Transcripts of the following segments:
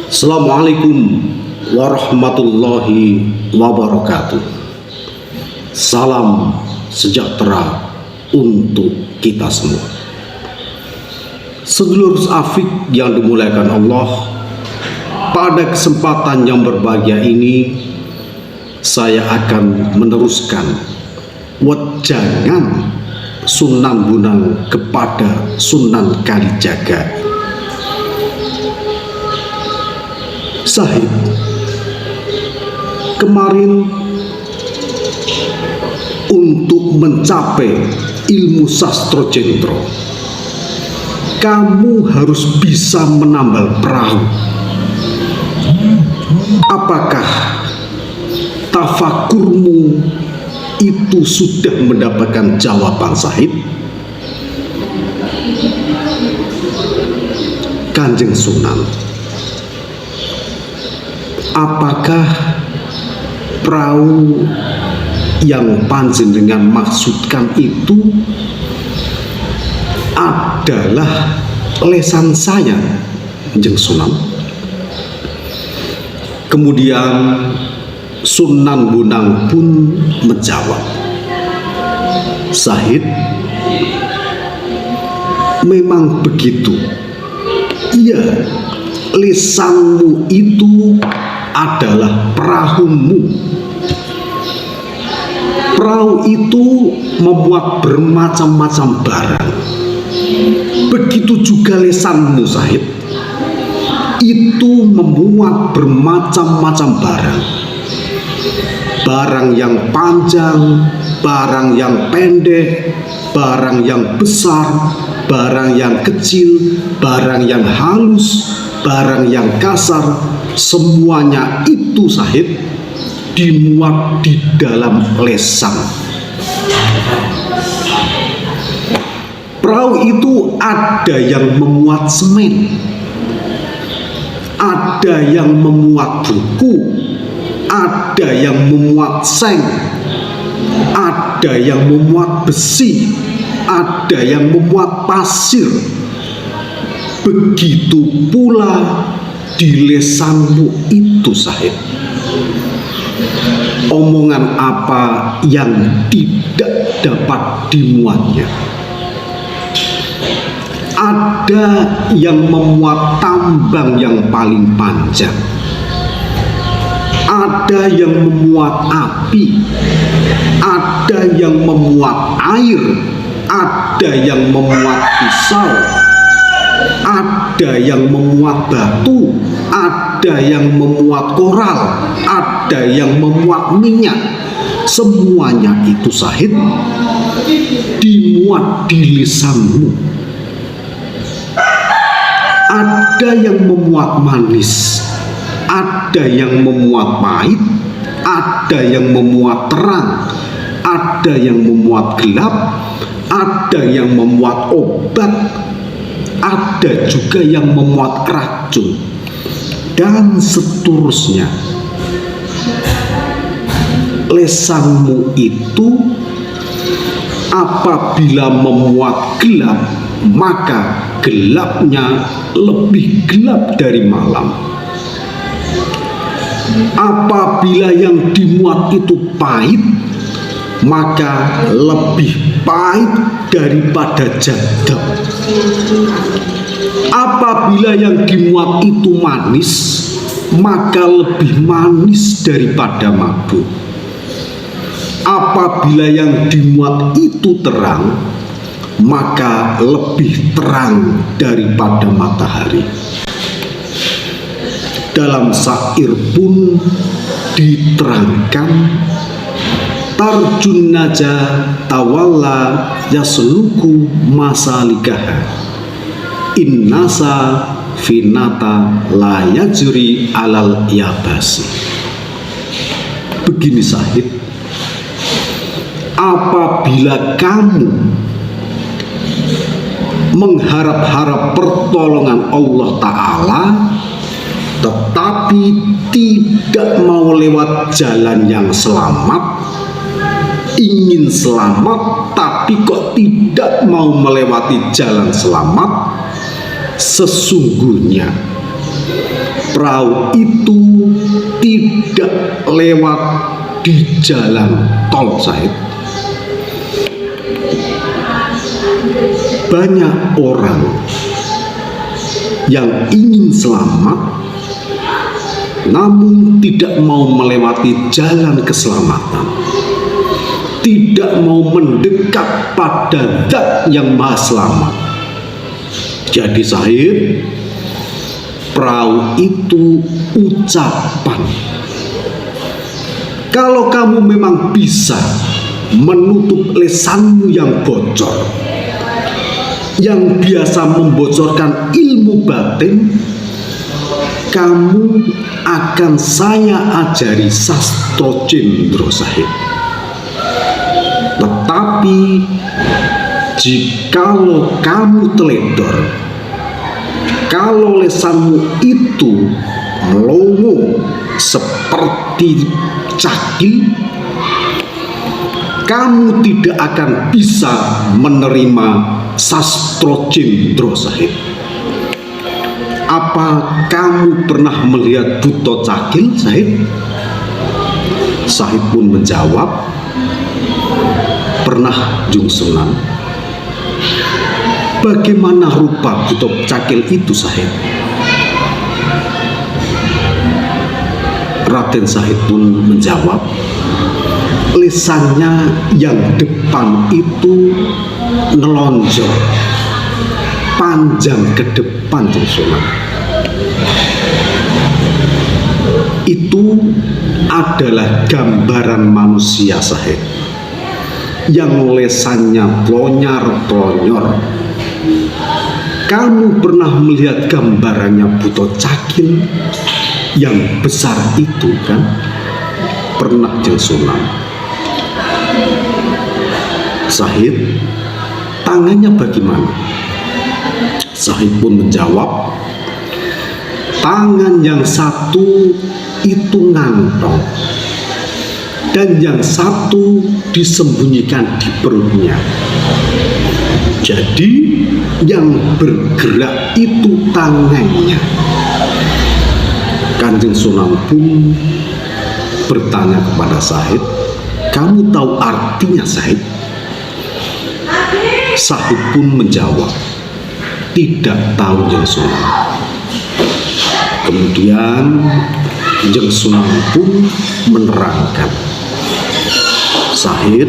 Assalamualaikum warahmatullahi wabarakatuh. Salam sejahtera untuk kita semua. Sedulur Afik yang dimuliakan Allah, pada kesempatan yang berbahagia ini saya akan meneruskan wejangan Sunan Bonang kepada Sunan Kalijaga. Sahid, kemarin untuk mencapai ilmu sastra jentro, kamu harus bisa menambal perahu. Apakah tafakurmu itu sudah mendapatkan jawaban, Sahid? Kanjeng Sunan, apakah perahu yang panjenengan maksudkan itu adalah lesan saya, Kanjeng Sunan? Kemudian Sunan Bonang pun menjawab, Sahid, memang begitu. Iya, lesanmu itu adalah perahumu. Perahu itu memuat bermacam-macam barang. Begitu juga lesanmu, Sahid. Itu memuat bermacam-macam barang. Barang yang panjang, barang yang pendek, barang yang besar, barang yang kecil, barang yang halus, barang yang kasar, semuanya itu, Sahid, dimuat di dalam lesan. Perahu itu ada yang memuat semen, ada yang memuat buku, ada yang memuat seng, ada yang memuat besi, ada yang memuat pasir. Begitu pula di lesanmu itu, Sahid. Omongan apa yang tidak dapat dimuatnya? Ada yang memuat tambang yang paling panjang, ada yang memuat api, ada yang memuat air, ada yang memuat pisau, ada yang memuat batu, ada yang memuat koral, ada yang memuat minyak. Semuanya itu, Sahid, dimuat di lisanmu. Ada yang memuat manis, ada yang memuat pahit, ada yang memuat terang, ada yang memuat gelap, ada yang memuat obat, ada juga yang memuat racun, dan seterusnya. Lesanmu itu apabila memuat gelap, maka gelapnya lebih gelap dari malam. Apabila yang dimuat itu pahit, maka lebih pahit daripada jadab. Apabila yang dimuat itu manis, maka lebih manis daripada madu. Apabila yang dimuat itu terang, maka lebih terang daripada matahari. Dalam syair pun diterangkan, tarjun naja tawalla yasluku masalikaha, innasa finata la yajri alal yabasi. Begini, Sahid, apabila kamu mengharap-harap pertolongan Allah Ta'ala, tetapi tidak mau lewat jalan yang selamat, ingin selamat tapi kok tidak mau melewati jalan selamat, sesungguhnya perahu itu tidak lewat di jalan tol, Said. Banyak orang yang ingin selamat namun tidak mau melewati jalan keselamatan, tidak mau mendekat pada Zat yang Maha Selamat. Jadi Said, perahu itu ucapan. Kalau kamu memang bisa menutup lesanmu yang bocor, yang biasa membocorkan ilmu batin, kamu akan saya ajari sastra cendro, Said. Tetapi jikalau kamu teledor, kalau lesanmu itu melongo seperti cakil, kamu tidak akan bisa menerima sastra cendro, Said. Apa kamu pernah melihat buto cakil, Said? Said pun menjawab, pernah, Jung Sunan. Bagaimana rupa buto cakil itu, Said? Raden Said pun menjawab, lisannya yang depan itu nelonjor, panjang ke depan, Jung Sunan. Itu adalah gambaran manusia, Said, yang lesannya plonyar-plonyor. Kamu pernah melihat gambarannya buto cakil yang besar itu, kan? Pernah, Jung Sunan. Said, tangannya bagaimana? Said pun menjawab, tangan yang satu itu ngantong dan yang satu disembunyikan di perutnya. Jadi yang bergerak itu tangannya. Kanjeng Sunan pun bertanya kepada Said, kamu tahu artinya, Said? Said pun menjawab, tidak tahu, Jung Sunan. Kemudian Jung Sunan pun menerangkan, Said,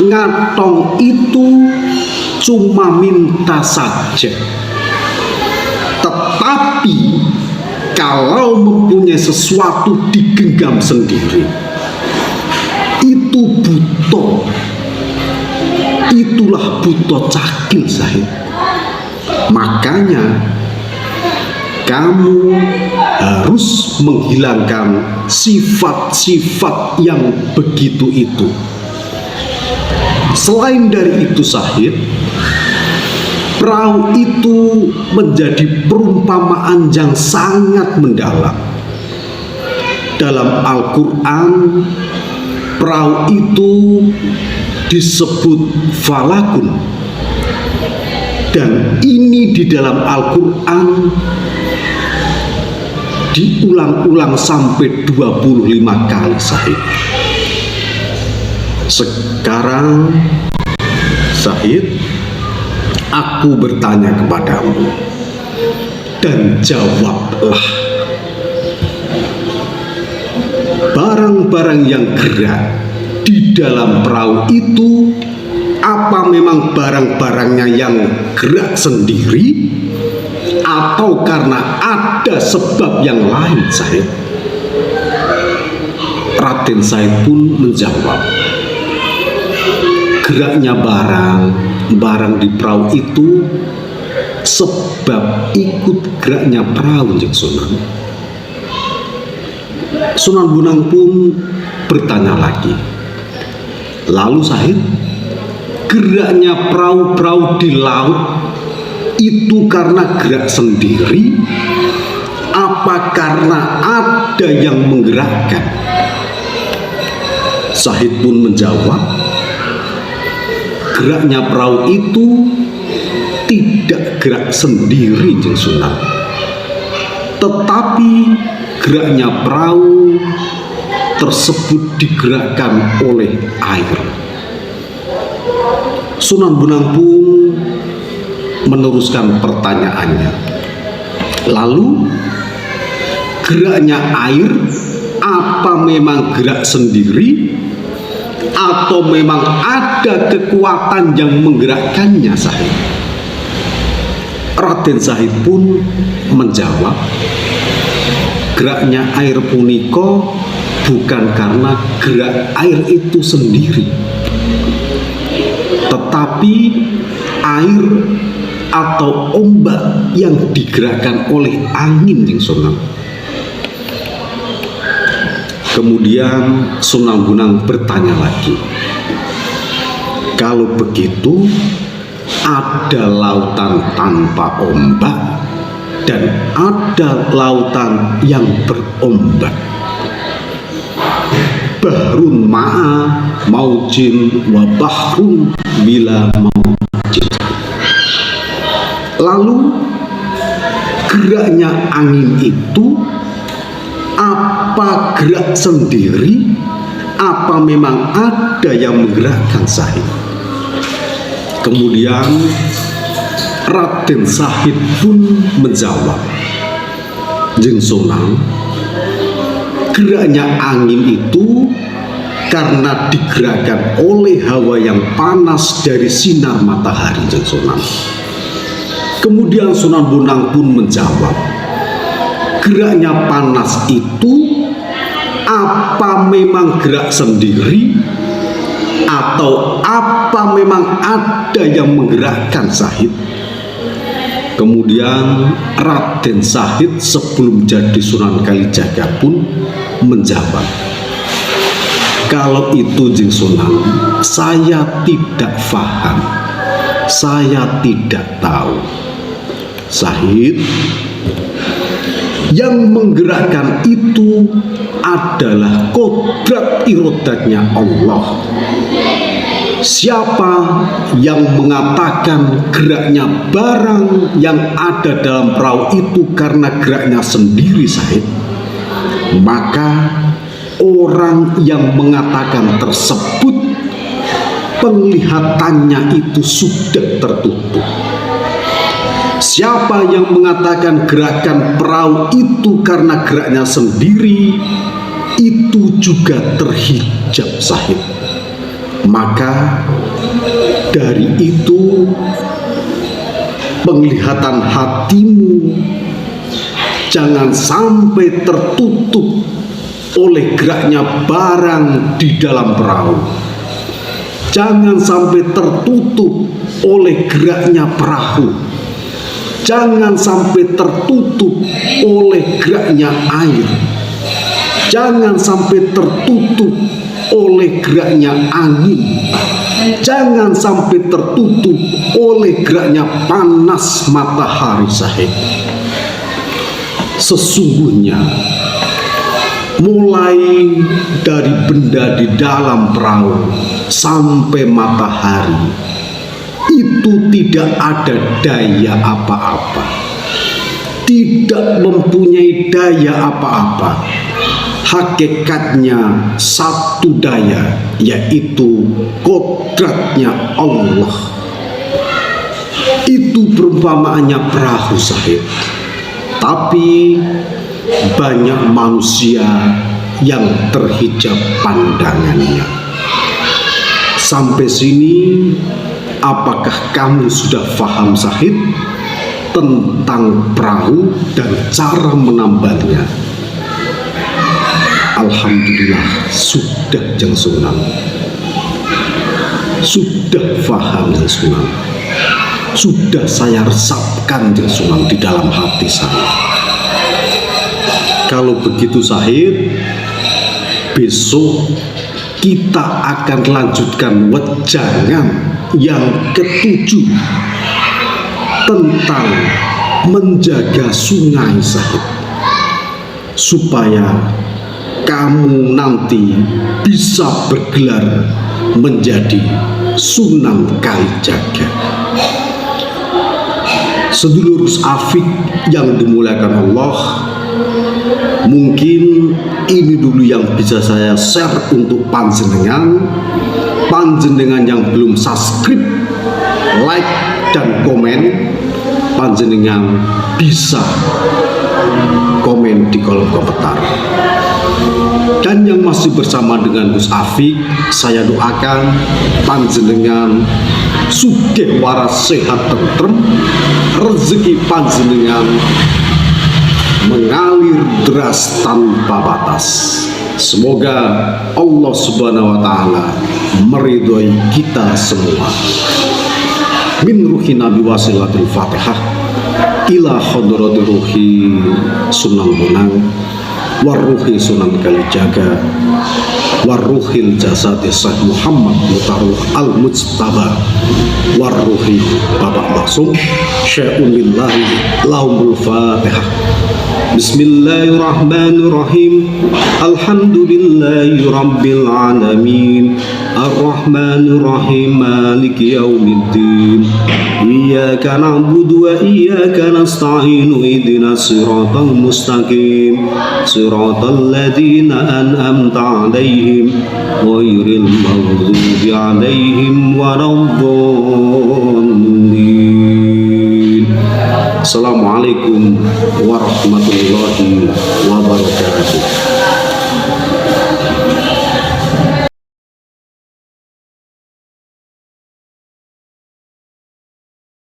ngatong itu cuma minta saja, tetapi kalau mempunyai sesuatu digenggam sendiri, itu buto. Itulah buto cakil, Said. Makanya kamu harus menghilangkan sifat-sifat yang begitu itu. Selain dari itu, Said, perahu itu menjadi perumpamaan yang sangat mendalam. Dalam Al-Quran, perahu itu disebut falakun, dan ini di dalam Al-Quran diulang-ulang sampai 25 kali, Said. Sekarang, Said, aku bertanya kepadamu dan jawablah. Barang-barang yang gerak di dalam perahu itu, apa memang barang-barangnya yang gerak sendiri atau karena ada sebab yang lain, Said? Raden Said pun menjawab, geraknya barang di perahu itu sebab ikut geraknya perahu, Jung Sunan. Sunan Bonang pun bertanya lagi, lalu Said, geraknya perahu-perahu di laut itu karena gerak sendiri, apa karena ada yang menggerakkan? Said pun menjawab, geraknya perahu itu tidak gerak sendiri, Jung Sunan. tetapi geraknya perahu tersebut digerakkan oleh air. Sunan Bonang pun meneruskan pertanyaannya. Lalu, geraknya air apa memang gerak sendiri atau memang ada kekuatan yang menggerakkannya, Sahid? Raden Sahid pun menjawab, geraknya air punika bukan karena gerak air itu sendiri, tetapi air atau ombak yang digerakkan oleh angin yang Sunan. Kemudian Sunan Bonang bertanya lagi, kalau begitu ada lautan tanpa ombak dan ada lautan yang berombak. Bahrun ma'a maujin wa bahrun bila maujin. Lalu geraknya angin itu apa gerak sendiri, apa memang ada yang menggerakkan, Sahid? Kemudian Raden Sahid pun menjawab, Jeng Sunan, geraknya angin itu karena digerakkan oleh hawa yang panas dari sinar matahari, Jeng Sunan. Kemudian Sunan Bonang pun menjawab, geraknya panas itu apa memang gerak sendiri atau apa memang ada yang menggerakkan, Sahid? Kemudian Raden Sahid sebelum jadi Sunan Kalijaga pun menjawab, kalau itu Jeng Sunan, saya tidak paham, saya tidak tahu. Sahid, yang menggerakkan itu adalah kodrat irodatnya Allah. Siapa yang mengatakan geraknya barang yang ada dalam perahu itu karena geraknya sendiri, Sahid, maka orang yang mengatakan tersebut penglihatannya itu sudah tertutup. Siapa yang mengatakan gerakan perahu itu karena geraknya sendiri, itu juga terhijab, Sahid. Maka dari itu penglihatan hatimu jangan sampai tertutup oleh geraknya barang di dalam perahu. Jangan sampai tertutup oleh geraknya perahu. Jangan sampai tertutup oleh geraknya air. Jangan sampai tertutup oleh geraknya angin. Jangan sampai tertutup oleh geraknya panas matahari, Sahid. Sesungguhnya mulai dari benda di dalam perahu sampai matahari itu tidak ada daya apa-apa, tidak mempunyai daya apa-apa. Hakikatnya satu daya, yaitu kodratnya Allah. Itu perumpamaannya perahu, Sahid. Tapi banyak manusia yang terhijab pandangannya. Sampai sini, apakah kamu sudah paham, Sahid, tentang perahu dan cara menambahnya? Alhamdulillah, sudah Jeng Sunan. Sudah paham Jeng Sunan. Sudah saya resapkan Jeng Sunan di dalam hati saya. Kalau begitu, Sahid, besok kita akan lanjutkan wejangan yang ketujuh tentang menjaga sungai, Sahid, supaya kamu nanti bisa bergelar menjadi Sunan Kalijaga. Sedulur Gus Afik yang dimuliakan Allah, mungkin ini dulu yang bisa saya share untuk panjenengan yang belum subscribe, like dan komen. Panjenengan bisa komen di kolom komentar. Dan yang masih bersama dengan Gus Afik, saya doakan panjenengan sugih waras sehat tentrem, rezeki panjenengan mengalir deras tanpa batas. Semoga Allah Subhanahu wa taala meridhoi kita semua. Min ruhi Nabi wasilatul Fatihah ila hadratir ruhi Sunan Bonang waruhi Sunan Kalijaga waruhil jasadi Syekh Muhammad Mutaruh Al-Mujtaba waruhi Bapak Maksum Syai'un lillahi lahumul Fatihah. Bismillahirrahmanirrahim. Alhamdulillahi rabbil alamin. Ar-Rahmanirrahim. Maliki yaumiddin. Iyyaka na'budu wa iyyaka nasta'in. Ihdinas siratal mustaqim. Siratal ladzina an'amta 'alaihim ghairil maghdubi 'alaihim waladdallin. Assalamualaikum warahmatullahi